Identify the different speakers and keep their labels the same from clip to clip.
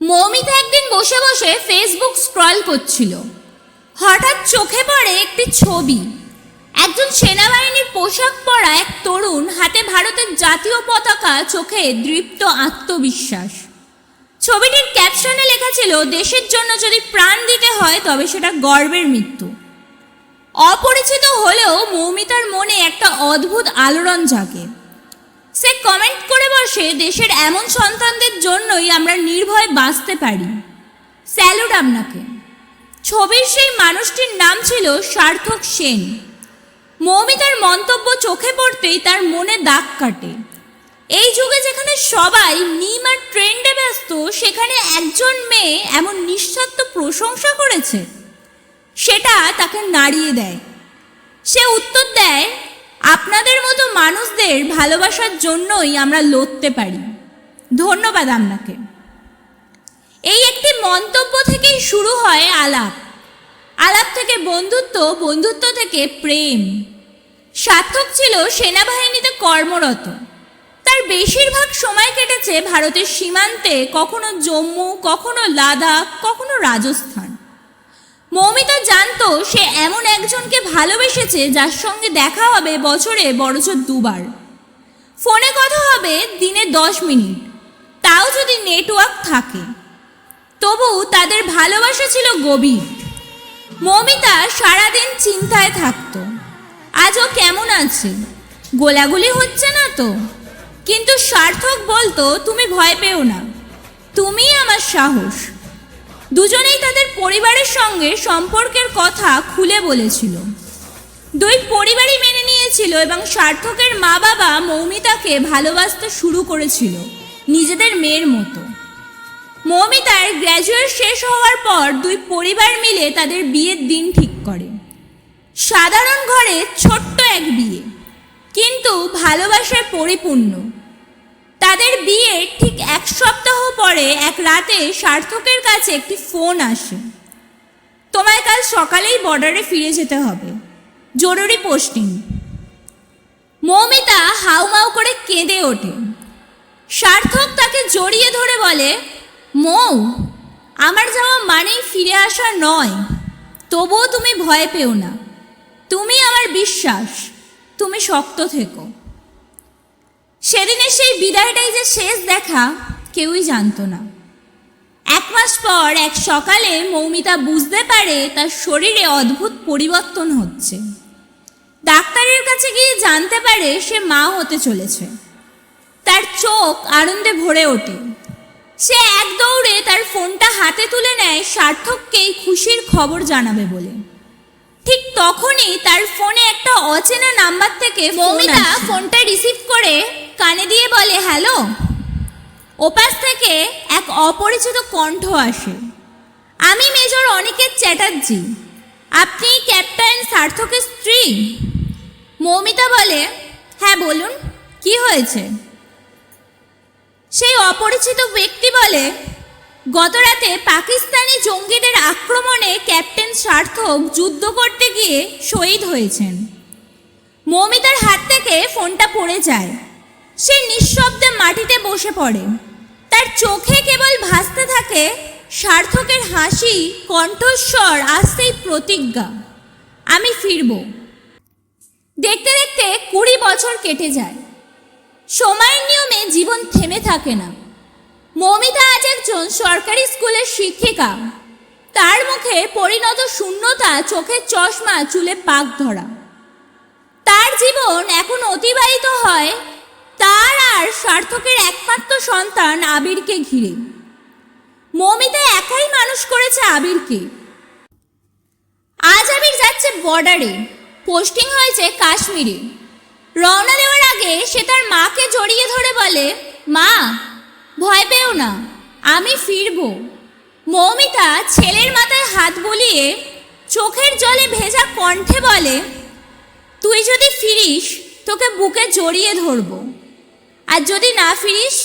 Speaker 1: মৌমিতা একদিন বসে বসে ফেসবুক স্ক্রল করছিল। হঠাৎ চোখে পড়ে একটি ছবি। একজন সেনাবাহিনীর পোশাক পরা এক তরুণ, হাতে ভারতের জাতীয় পতাকা, চোখে দৃপ্ত আত্মবিশ্বাস। ছবিটির ক্যাপশনে লেখা ছিল, দেশের জন্য যদি প্রাণ দিতে হয় তবে সেটা গর্বের মৃত্যু। অপরিচিত হলেও মৌমিতার মনে একটা অদ্ভুত আলোড়ন জাগে। সে কমেন্ট করে বসে, দেশের এমন সন্তানদের জন্যই আমরা নির্ভয়ে বাঁচতে পারি, স্যালুট আপনাকে। ছবির সেই মানুষটির নাম ছিল সার্থক সেন। মৌমিতার মন্তব্য চোখে পড়তেই তার মনে দাগ কাটে। এই যুগে যেখানে সবাই মিম আর ট্রেন্ডে ব্যস্ত, সেখানে একজন মেয়ে এমন নিঃস্বার্থ প্রশংসা করেছে, সেটা তাকে নাড়িয়ে দেয়। সে উত্তর দেয়, আপনাদের মতো মানুষদের ভালোবাসার জন্যই আমরা লড়তে পারি, ধন্যবাদ আপনাকে। এই একটি মন্তব্য থেকেই শুরু হয় আলাপ। আলাপ থেকে বন্ধুত্ব, বন্ধুত্ব থেকে প্রেম। সার্থক ছিল সেনাবাহিনীতে কর্মরত। তার বেশিরভাগ সময় কেটেছে ভারতের সীমান্তে, কখনো জম্মু, কখনো লাদাখ, কখনো রাজস্থান। মৌমিতা জানতো সে এমন একজনকে ভালোবেসেছে যার সঙ্গে দেখা হবে বছরে বড়জোর দুবার। ফোনে কথা হবে দিনে 10 মিনিট, তাও যদি নেটওয়ার্ক থাকে। তবু তাদের ভালোবাসা ছিল গভীর। মৌমিতা সারাদিন চিন্তায় থাকতো, আজও কেমন আছে, গোলাগুলি হচ্ছে না তো। কিন্তু সার্থক বলতো, তুমি ভয় পেও না, তুমিই আমার সাহস। দুজনেই তাদের পরিবারের সঙ্গে সম্পর্কের কথা খুলে বলেছিল। দুই পরিবারই মেনে নিয়েছিল এবং সার্থকের মা বাবা মৌমিতাকে ভালোবাসতে শুরু করেছিল নিজেদের মেয়ের মতো। মৌমিতার গ্র্যাজুয়েট শেষ হওয়ার পর দুই পরিবার মিলে তাদের বিয়ের দিন ঠিক করে। সাধারণ ঘরে ছোট্ট এক বিয়ে, কিন্তু ভালোবাসায় পরিপূর্ণ। তাদের বিয়ে ঠিক 1 সপ্তাহ পরে এক রাতে সার্থকের কাছে একটি ফোন আসে, তোমায় কাল সকালেই বর্ডারে ফিরে যেতে হবে, জরুরি পোস্টিং। মৌমিতা হাউমাউ করে কেঁদে ওঠে। সার্থক তাকে জড়িয়ে ধরে বলে, মৌ, আমার যাওয়া মানেই ফিরে আসা নয়, তবুও তুমি ভয় পেও না, তুমি আমার বিশ্বাস, তুমি শক্ত থেকো। সেদিনের সেই বিদায়টাই যে শেষ দেখা কেউই জানতো না। 1 মাস পর এক সকালে মৌমিতা বুঝতে পারে তার শরীরে অদ্ভুত পরিবর্তন হচ্ছে। ডাক্তারের কাছে গিয়ে জানতে পারে সে মা হতে চলেছে। তার চোখ আনন্দে ভরে ওঠে। সে এক দৌড়ে তার ফোনটা হাতে তুলে নেয় সার্থককেই খুশির খবর জানাবে বলে। ঠিক তখনই তার ফোনে একটা অচেনা নাম্বার থেকে মৌমিতা ফোনটা রিসিভ করে কানে দিয়ে বলে, হ্যালো। ওপাশ থেকে এক অপরিচিত কণ্ঠ আসে, আমি মেজর অনিকেত চ্যাটার্জি, আপনি ক্যাপ্টেন সার্থকের স্ত্রী? মৌমিতা বলে, হ্যাঁ বলুন, কি হয়েছে? সেই অপরিচিত ব্যক্তি বলে, গতরাতে পাকিস্তানি জঙ্গিদের আক্রমণে ক্যাপ্টেন সার্থক যুদ্ধ করতে গিয়ে শহীদ হয়েছেন। মৌমিতার হাত থেকে ফোনটা পড়ে যায়। সে নিঃশব্দে মাটিতে বসে পড়ে। তার চোখে কেবল ভাসতে থাকে সার্থকের হাসি, কণ্ঠস্বর আর সেই প্রতিজ্ঞা, আমি ফিরব। দেখতে দেখতে 20 বছর কেটে যায়। সময়ের নিয়মে জীবন থেমে থাকে না। মৌমিতা আজ একজন সরকারি স্কুলের শিক্ষিকা। তার মুখে পরিণত শূন্যতা, চোখের চশমা, চুলে পাক ধরা। তার জীবন এখন অতিবাহিত হয় তার আর সার্থকের একমাত্র সন্তান আবিরকে ঘিরে। মৌমিতা একাই মানুষ করেছে আবিরকে। আজ আবির যাচ্ছে বর্ডারে, পোস্টিং হয়েছে কাশ্মীরে। রওনা দেওয়ার আগে সে তার মাকে জড়িয়ে ধরে বলে, মা, ভয় পেও না, আমি ফিরব। মৌমিতা ছেলের মাথায় হাত বুলিয়ে চোখের জলে ভেজা কণ্ঠে বলে, তুই যদি ফিরিস তোকে বুকে জড়িয়ে ধরব, আর যদি না ফিরিস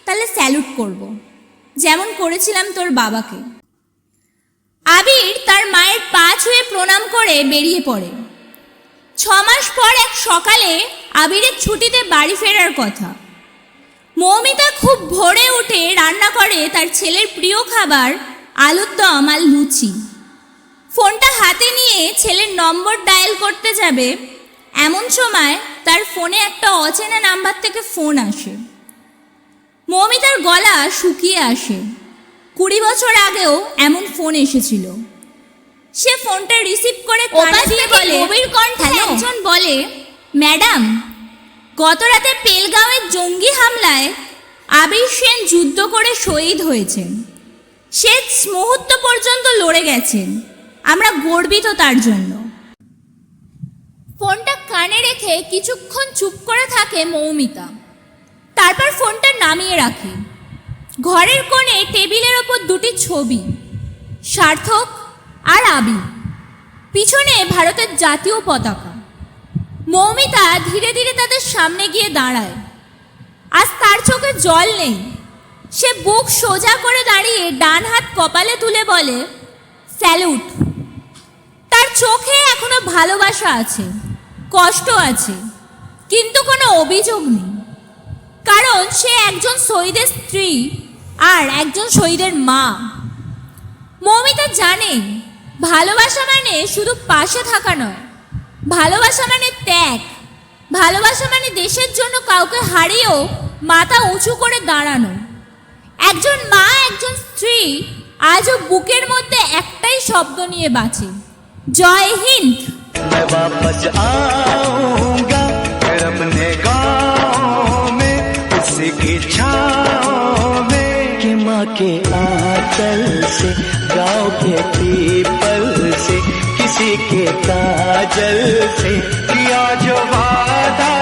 Speaker 1: তাহলে স্যালুট করব, যেমন করেছিলাম তোর বাবাকে। আবির তার মায়ের পা ছুঁয়ে প্রণাম করে বেরিয়ে পড়ে। 6 মাস পর এক সকালে আবিরের ছুটিতে বাড়ি ফেরার কথা। মৌমিতা খুব ভোরে উঠে রান্না করে তার ছেলের প্রিয় খাবার আলুর দম আর লুচি। ফোনটা হাতে নিয়ে ছেলের নম্বর ডায়াল করতে যাবে, এমন সময় তার ফোনে একটা অচেনা নাম্বার থেকে ফোন আসে। মৌমিতার গলা শুকিয়ে আসে। 20 বছর আগেও এমন ফোন এসেছিল। সে ফোনটা রিসিভ করে কানে দিয়ে বলে, কবির কণ্ঠে একজন বলে, ম্যাডাম, গত রাতে পেলগাঁওয়ের জঙ্গি হামলায় আবির সেন যুদ্ধ করে শহীদ হয়েছেন। শেষ মুহূর্ত পর্যন্ত লড়ে গেছেন, আমরা গর্বিত তার জন্য। ফোনটা কানে রেখে কিছুক্ষণ চুপ করে থাকে মৌমিতা, তারপর ফোনটা নামিয়ে রাখে। ঘরের কোণে টেবিলের ওপর দুটি ছবি, সার্থক আর আবির, পিছনে ভারতের জাতীয় পতাকা। মৌমিতা ধীরে ধীরে তাদের সামনে গিয়ে দাঁড়ায়। আজ তার চোখে জল নেই। সে বুক সোজা করে দাঁড়িয়ে ডান হাত কপালে তুলে বলে, স্যালুট। তার চোখে এখনো ভালোবাসা আছে, কষ্ট আছে, কিন্তু কোনো অভিযোগ নেই, কারণ সে একজন শহীদের স্ত্রী আর একজন শহীদের মা। মৌমিতা জানে ভালোবাসা মানে শুধু পাশে থাকা নয়, ভালোবাসা মানে ত্যাগ, ভালোবাসা মানে দেশের জন্য কাউকে হারিয়েও মাথা উঁচু করে দাঁড়ানো। একজন মা, একজন স্ত্রী আজও বুকের মধ্যে একটাই শব্দ নিয়ে বাঁচে, জয় হিন্দ।
Speaker 2: मैं वापस आऊंगा फिर अपने गाँव में, उसी की छाँव में, कि माँ के आंचल से, गाँव के पीपल से, किसी के काजल से किया जो वादा